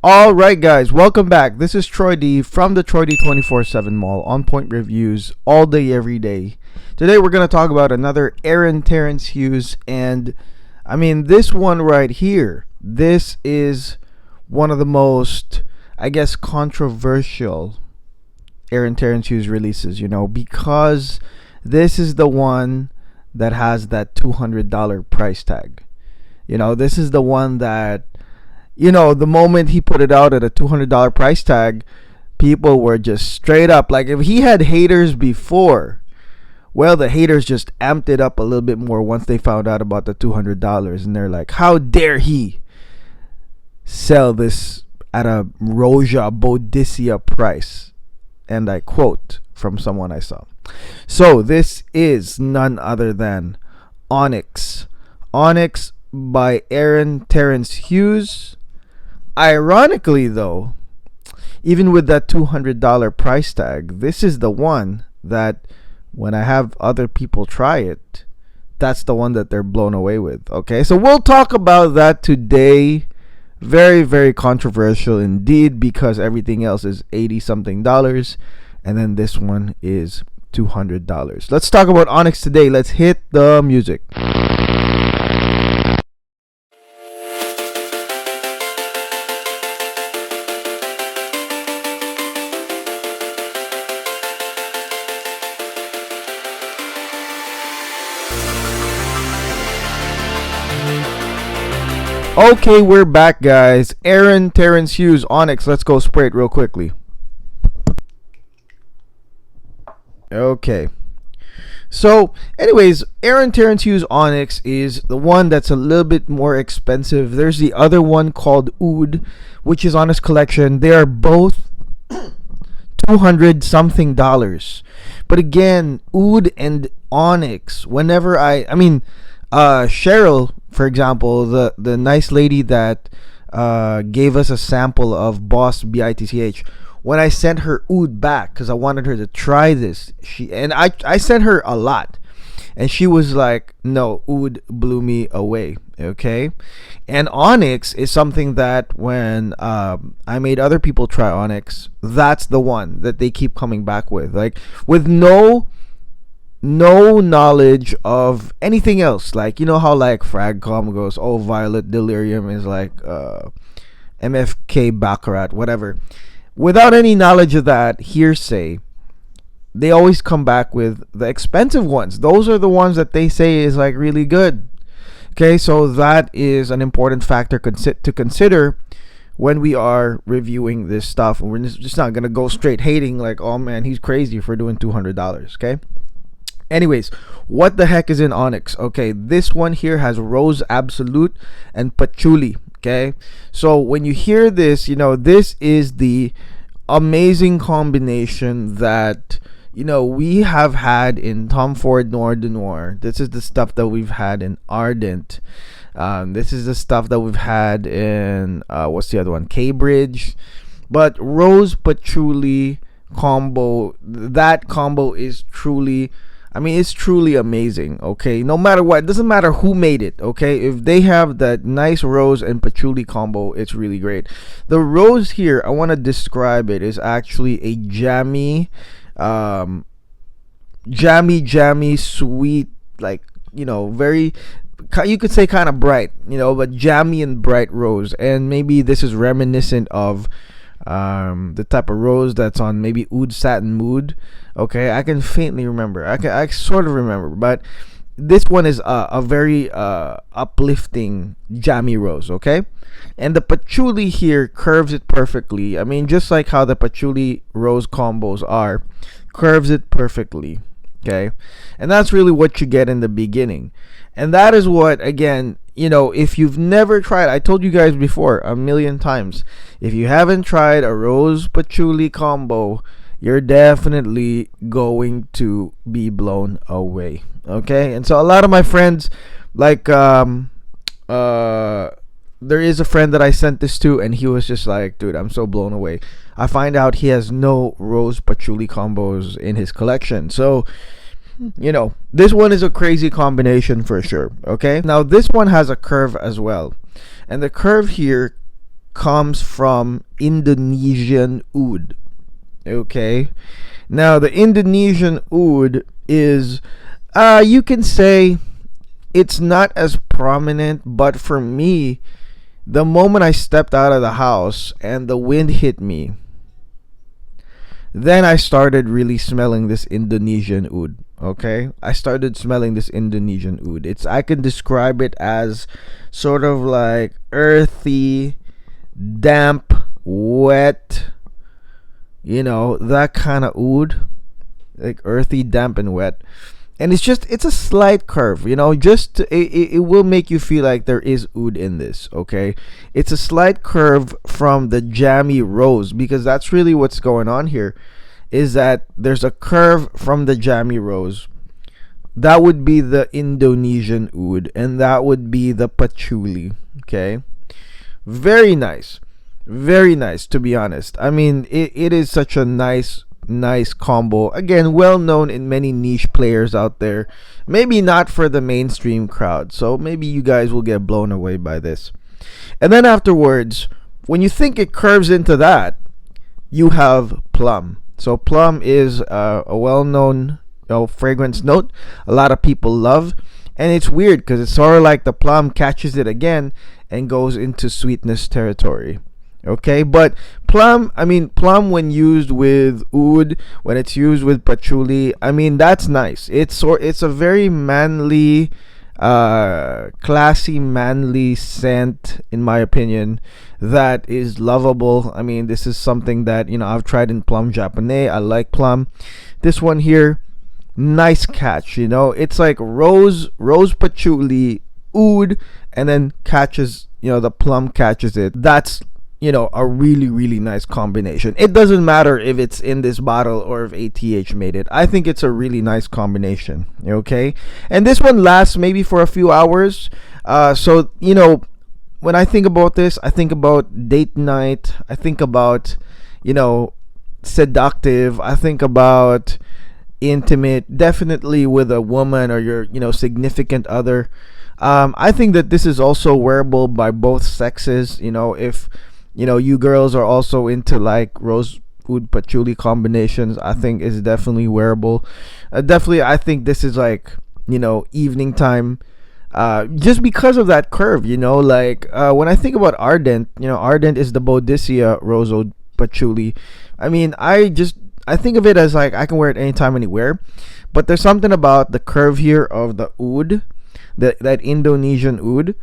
All right, guys, welcome back. This is Troy D from the Troy D 24/7 Mall. On point reviews all day, every day. Today, we're going to talk about another Aaron Terence Hughes, and I mean, this one right here. This is one of the most, I guess, controversial Aaron Terence Hughes releases, because this is the one that has that $200 price tag. This is the one that, the moment he put it out at a $200 price tag, people were just straight up. Like, if he had haters before, well, the haters just amped it up a little bit more once they found out about the $200. And they're like, how dare he sell this at a Roja Boadicea price? And I quote from someone I saw. So this is none other than Onyx. Onyx by Aaron Terence Hughes. Ironically, though, even with that $200 price tag, this is the one that when I have other people try it, that's the one that they're blown away with. Okay, so we'll talk about that today. Very, very controversial indeed, because everything else is 80 something dollars, and then this one is $200. Let's talk about Onyx today. Let's hit the music. Okay, we're back, guys. Aaron Terence Hughes Onyx. Let's go spray it real quickly. Okay. So, anyways, Aaron Terence Hughes Onyx is the one that's a little bit more expensive. There's the other one called Oud, which is on his collection. They are both $200 something. But again, Oud and Onyx, whenever Cheryl, for example, the nice lady that gave us a sample of Boss BITCH, when I sent her Oud back because I wanted her to try this, I sent her a lot, and she was like, no, Oud blew me away. Okay, and Onyx is something that when I made other people try Onyx, that's the one that they keep coming back with, like with no knowledge of anything else. Like, how like Fragcom goes, oh, Violet Delirium is like MFK Baccarat, whatever. Without any knowledge of that, hearsay, they always come back with the expensive ones. Those are the ones that they say is like really good. Okay, so that is an important factor to consider when we are reviewing this stuff. We're just not gonna go straight hating like, oh man, he's crazy for doing $200. Okay. Anyways, what the heck is in Onyx? Okay, this one here has Rose Absolute and Patchouli. Okay, so when you hear this, this is the amazing combination that we have had in Tom Ford Noir de Noir. This is the stuff that we've had in Ardent. This is the stuff that we've had in what's the other one? K-Bridge. But Rose Patchouli combo, that combo is truly, it's truly amazing. Okay, no matter what, it doesn't matter who made it. Okay, if they have that nice rose and patchouli combo, it's really great. The rose here, I want to describe it, is actually a jammy sweet, like, very, you could say kind of bright, but jammy and bright rose. And maybe this is reminiscent of the type of rose that's on maybe Oud Satin Mood. Okay, I can faintly remember. I sort of remember, but this one is a very uplifting jammy rose. Okay, and the patchouli here curves it perfectly. Just like how the patchouli rose combos are, curves it perfectly. Okay, and that's really what you get in the beginning, and that is what, again, if you've never tried, I told you guys before a million times, if you haven't tried a rose patchouli combo, you're definitely going to be blown away. Okay, and so a lot of my friends, like there is a friend that I sent this to, and he was just like, dude, I'm so blown away. I find out he has no rose patchouli combos in his collection. So, this one is a crazy combination for sure. Okay, now this one has a curve as well, and the curve here comes from Indonesian oud. Okay, now the Indonesian oud is, you can say it's not as prominent, but for me, the moment I stepped out of the house and the wind hit me, then I started really smelling this Indonesian oud. Okay, I started smelling this Indonesian oud. I can describe it as sort of like earthy, damp, wet, that kind of oud, like earthy, damp, and wet. And it's a slight curve, just it will make you feel like there is oud in this. Okay, it's a slight curve from the jammy rose, because that's really what's going on here, is that there's a curve from the jammy rose. That would be the Indonesian oud, and that would be the patchouli. Okay, very nice, to be honest. I mean, it is such a nice combo. Again, well known in many niche players out there, maybe not for the mainstream crowd, so maybe you guys will get blown away by this. And then afterwards, when you think it curves into that, you have Plum. So Plum is a well-known fragrance note a lot of people love, and it's weird because it's sort of like the Plum catches it again and goes into sweetness territory. Okay, but Plum when used with oud, when it's used with patchouli, that's nice. It's a very manly, classy, manly scent, in my opinion, that is lovable. This is something that I've tried in Plum Japonais. I like Plum. This one here, nice catch. It's like rose patchouli, oud, and then catches, the Plum catches it. That's a really nice combination. It doesn't matter if it's in this bottle or if ATH made it. I think it's a really nice combination. Okay, and this one lasts maybe for a few hours. So when I think about this, I think about date night. I think about seductive. I think about intimate, definitely with a woman or your significant other. I think that this is also wearable by both sexes. If you girls are also into like rose oud patchouli combinations, I think is definitely wearable. Definitely, I think this is like evening time, just because of that curve. When I think about Ardent, Ardent is the Boudicca rose oud patchouli. I think of it as like I can wear it anytime, anywhere. But there's something about the curve here of the oud, that Indonesian oud,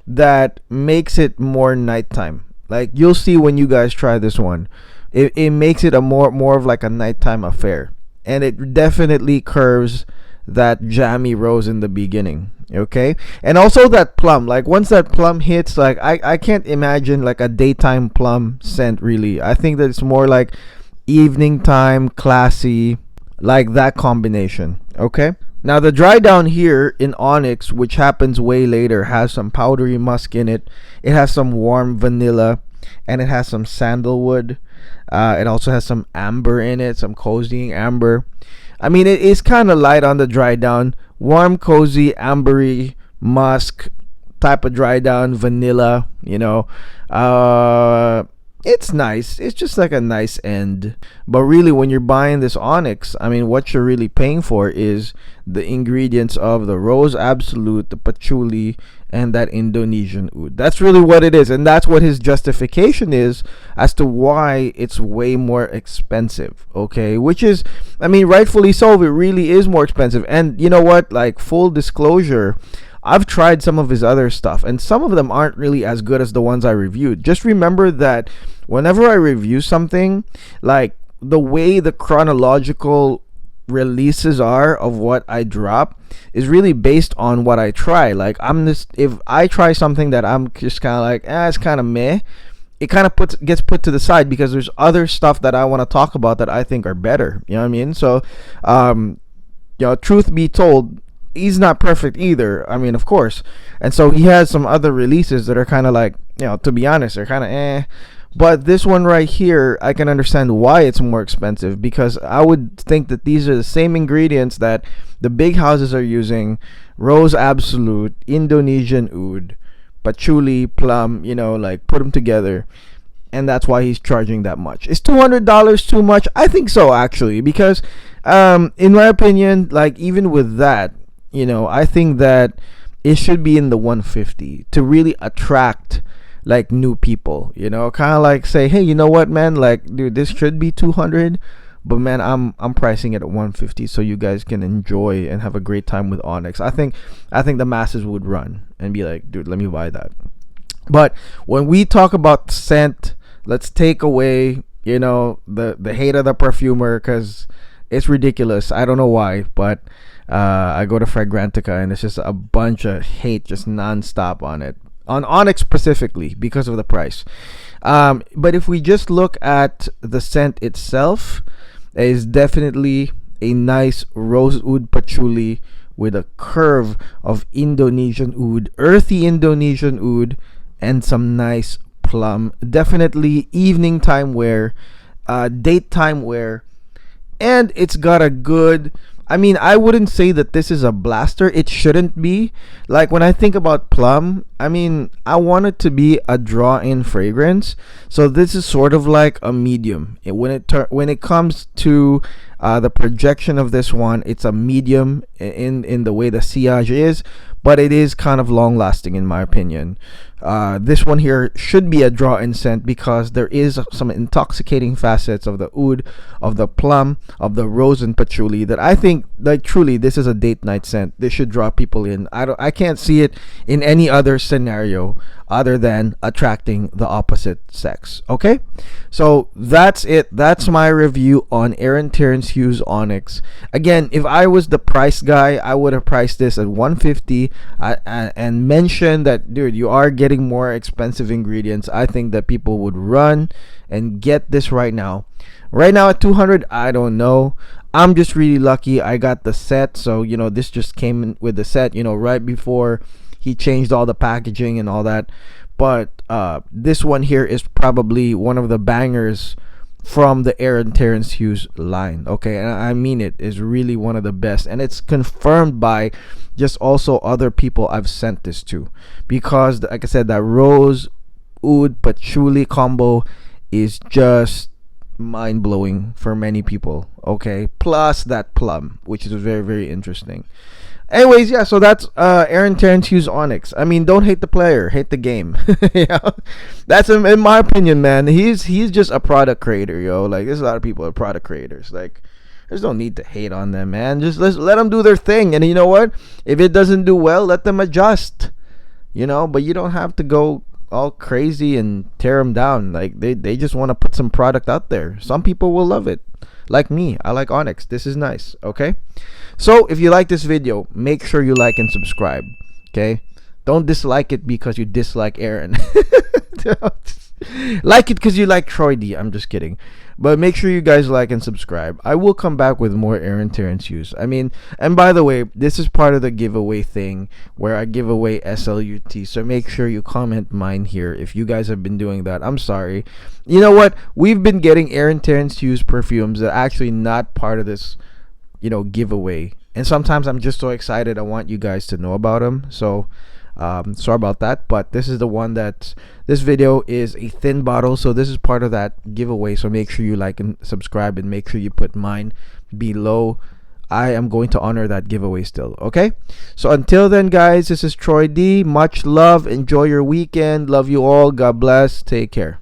that makes it more nighttime. Like you'll see when you guys try this one, it makes it a more of like a nighttime affair, and it definitely curves that jammy rose in the beginning. Okay, and also that Plum. Like once that Plum hits, like I can't imagine like a daytime Plum scent really. I think that it's more like evening time, classy, like that combination. Okay. Now the dry down here in Onyx, which happens way later, has some powdery musk in it. It has some warm vanilla, and it has some sandalwood. It also has some amber in it, some cozying amber. It is kind of light on the dry down. Warm, cozy, ambery, musk type of dry down, vanilla. It's nice. It's just like a nice end. But really, when you're buying this Onyx, what you're really paying for is the ingredients of the Rose Absolute, the patchouli, and that Indonesian oud. That's really what it is. And that's what his justification is as to why it's way more expensive. Okay? Which is, rightfully so. It really is more expensive. And you know what? Like, full disclosure, I've tried some of his other stuff, and some of them aren't really as good as the ones I reviewed. Just remember that whenever I review something, like the way the chronological releases are of what I drop is really based on what I try. Like if I try something that I'm just kind of like, it's kind of meh, it kind of gets put to the side because there's other stuff that I want to talk about that I think are better. You know what I mean? So, truth be told, he's not perfect either. Of course. And so he has some other releases that are kind of like, to be honest, they're kind of eh. But this one right here, I can understand why it's more expensive, because I would think that these are the same ingredients that the big houses are using: Rose Absolute, Indonesian oud, patchouli, plum, you know, like put them together, and that's why he's charging that much. Is $200 too much? I think so, actually, because in my opinion, like even with that, you know, I think that it should be in the 150 to really attract like new people, you know, kind of like say, hey, you know what, man, like dude, this should be 200, but man, I'm pricing it at 150 so you guys can enjoy and have a great time with Onyx. I think the masses would run and be like, dude, let me buy that. But when we talk about scent, let's take away, you know, the hate of the perfumer, because it's ridiculous. I don't know why, but I go to Fragrantica and it's just a bunch of hate just nonstop on it, on Onyx specifically because of the price. But if we just look at the scent itself, it is definitely a nice rose oud patchouli with a curve of Indonesian oud, earthy Indonesian oud, and some nice plum. Definitely evening time wear, daytime wear, and it's got a good, I mean, I wouldn't say that this is a blaster. It shouldn't be. Like when I think about plum, I mean, I want it to be a draw-in fragrance. So this is sort of like a medium. When it comes to the projection of this one, it's a medium in the way the sillage is, but it is kind of long-lasting in my opinion. This one here should be a draw-in scent because there is some intoxicating facets of the oud, of the plum, of the rose and patchouli that I think, like, truly this is a date night scent. This should draw people in. I can't see it in any other scenario other than attracting the opposite sex. Okay, so that's it. That's my review on Aaron Terence Hughes Onyx. Again, if I was the price guy, I would have priced this at 150 and mentioned that, dude, you are getting more expensive ingredients. I think that people would run and get this right now. Right now at 200, I don't know. I'm just really lucky I got the set, so you know, this just came in with the set, you know, right before he changed all the packaging and all that. But this one here is probably one of the bangers from the Aaron Terence Hughes line. Okay, and I mean, it is really one of the best, and it's confirmed by just also other people I've sent this to, because like I said, that rose oud patchouli combo is just mind-blowing for many people. Okay, plus that plum, which is very, very interesting. Anyways, yeah, so that's Aaron Terence Hughes Onyx. I mean, don't hate the player, hate the game. Yeah, that's in my opinion, man. He's just a product creator, yo. Like, there's a lot of people are product creators. Like, there's no need to hate on them, man. Just let them do their thing. And you know what? If it doesn't do well, let them adjust. You know, but you don't have to go all crazy and tear them down. Like, they just want to put some product out there. Some people will love it. Like me, I like Onyx. This is nice. Okay, so if you like this video, make sure you like and subscribe. Okay, don't dislike it because you dislike Aaron. Like it because you like Troy D. I'm just kidding. But make sure you guys like and subscribe. I will come back with more Aaron Terence Hughes. I mean, and by the way, this is part of the giveaway thing where I give away SLUT. So make sure you comment mine here if you guys have been doing that. I'm sorry. You know what? We've been getting Aaron Terence Hughes perfumes that are actually not part of this, you know, giveaway. And sometimes I'm just so excited. I want you guys to know about them. So sorry about that, but this is the one that this video is a thin bottle, so this is part of that giveaway. So make sure you like and subscribe, and make sure you put mine below. I am going to honor that giveaway still. Okay, so until then, guys, this is Troy D. Much love. Enjoy your weekend. Love you all. God bless. Take care.